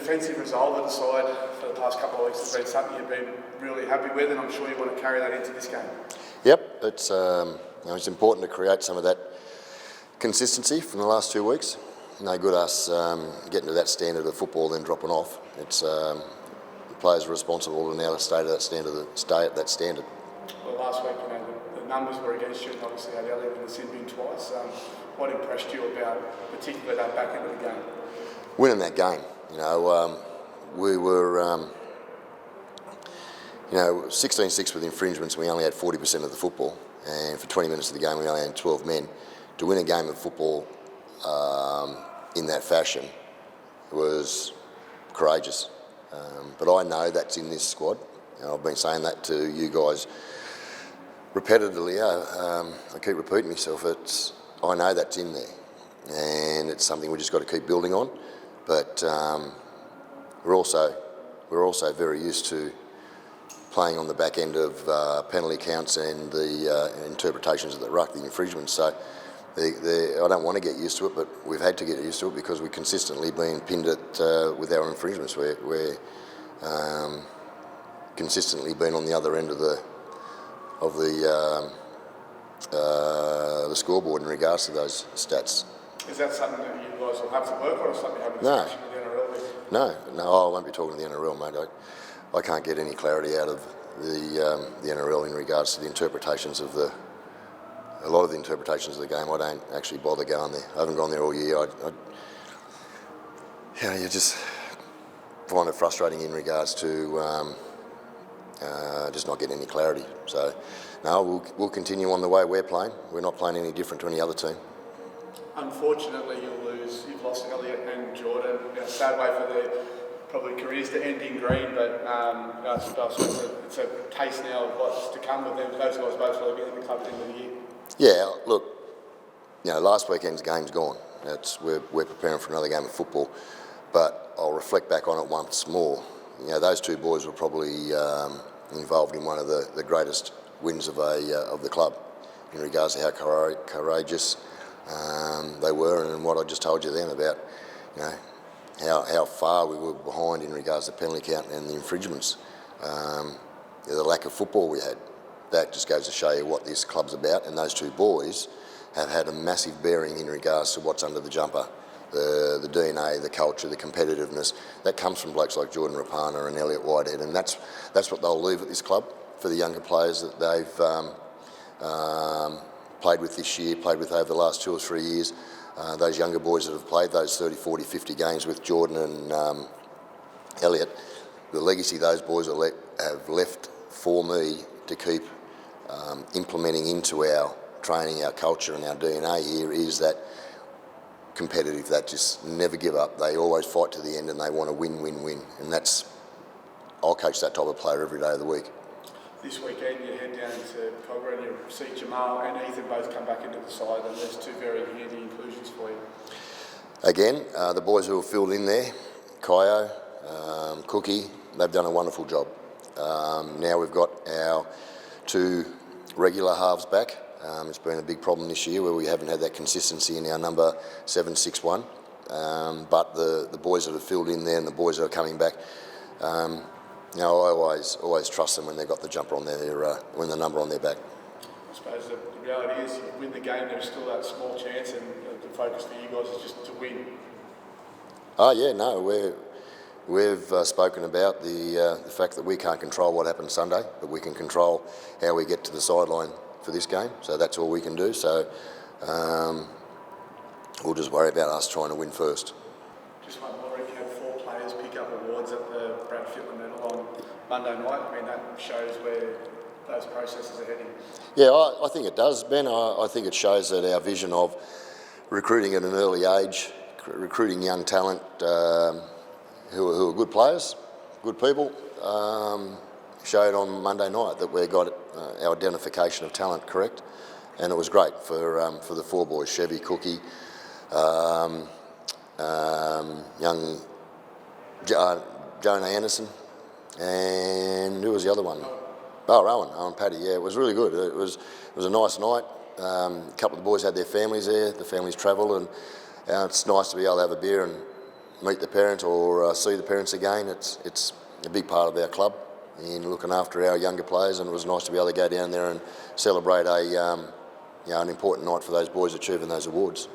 defensive resolve of the side for the past couple of weeks has been something you've been really happy with, and I'm sure you want to carry that into this game. Yep, it's important to create some of that consistency from the last 2 weeks. No good us getting to that standard of football then dropping off. It's the players are responsible to now stay at that standard. Well, last week, the numbers were against you, and obviously had Elliott in the sin bin twice. What impressed you about, particularly that back end of the game? Winning that game. We were 16-6 with infringements. We only had 40% of the football, and for 20 minutes of the game, we only had 12 men. To win a game of football in that fashion was courageous. But I know that's in this squad. I've been saying that to you guys repetitively. I keep repeating myself. I know that's in there, and it's something we just got to keep building on. But we're also very used to playing on the back end of penalty counts and the interpretations of the ruck, the infringements. So I don't want to get used to it, but we've had to get used to it because we've consistently been pinned with our infringements. We're consistently been on the other end of the scoreboard in regards to those stats. Is that something that you guys will have to work on, or something you have a discussion with the NRL with? No, I won't be talking to the NRL, mate. I can't get any clarity out of the NRL in regards to the interpretations of a lot of the interpretations of the game. I don't actually bother going there. I haven't gone there all year. You just find it frustrating in regards to just not getting any clarity. So, no, we'll continue on the way we're playing. We're not playing any different to any other team. Unfortunately, you've lost Elliott and Jordan. Sad way for their probably careers to end in green, but I suppose it's a taste now of what's to come with them. Those guys both will be in the club at the end of the year. Yeah, look, last weekend's game's gone. We're preparing for another game of football, but I'll reflect back on it once more. Those two boys were probably involved in one of the greatest wins of the club in regards to how courageous they were, and what I just told you then about how far we were behind in regards to penalty count and the infringements, the lack of football we had. That just goes to show you what this club's about, and those two boys have had a massive bearing in regards to what's under the jumper, the DNA, the culture, the competitiveness that comes from blokes like Jordan Rapana and Elliott Whitehead, and that's what they'll leave at this club for the younger players that they've played with this year, played with over the last 2 or 3 years. Those younger boys that have played those 30, 40, 50 games with Jordan and Elliott, the legacy those boys have left for me to keep implementing into our training, our culture and our DNA here is that competitive, that just never give up. They always fight to the end and they want to win. And I'll coach that type of player every day of the week. This weekend you head down to Cogra and you see Jamal and Ethan both come back into the side, and there's two very handy inclusions for you. Again, the boys who have filled in there, Kaio, Cookie, they've done a wonderful job. Now we've got our 2 regular halves back. It's been a big problem this year where we haven't had that consistency in our number 7-6-1. But the boys that have filled in there and the boys that are coming back, I always trust them when they've got the jumper on when the number on their back. I suppose the reality is, you win the game, there's still that small chance, and the focus for you guys is just to win. Oh yeah, no, we've spoken about the fact that we can't control what happens Sunday, but we can control how we get to the sideline for this game. So that's all we can do. So we'll just worry about us trying to win first. Just one more. You had 4 players pick up awards at the Brad Fittler Medal on Monday night. I mean, that shows where those processes are heading. Yeah, I think it does, Ben. I think it shows that our vision of recruiting at an early age, recruiting young talent who are good players, good people, showed on Monday night that we got our identification of talent correct, and it was great for the 4 boys: Chevy, Cookie, young Jonah Anderson, and who was the other one? Owen Paddy. Yeah, it was really good. It was a nice night. A couple of the boys had their families there. The families travel, and it's nice to be able to have a beer and meet the parents or see the parents again. It's a big part of our club in looking after our younger players, and it was nice to be able to go down there and celebrate an important night for those boys achieving those awards.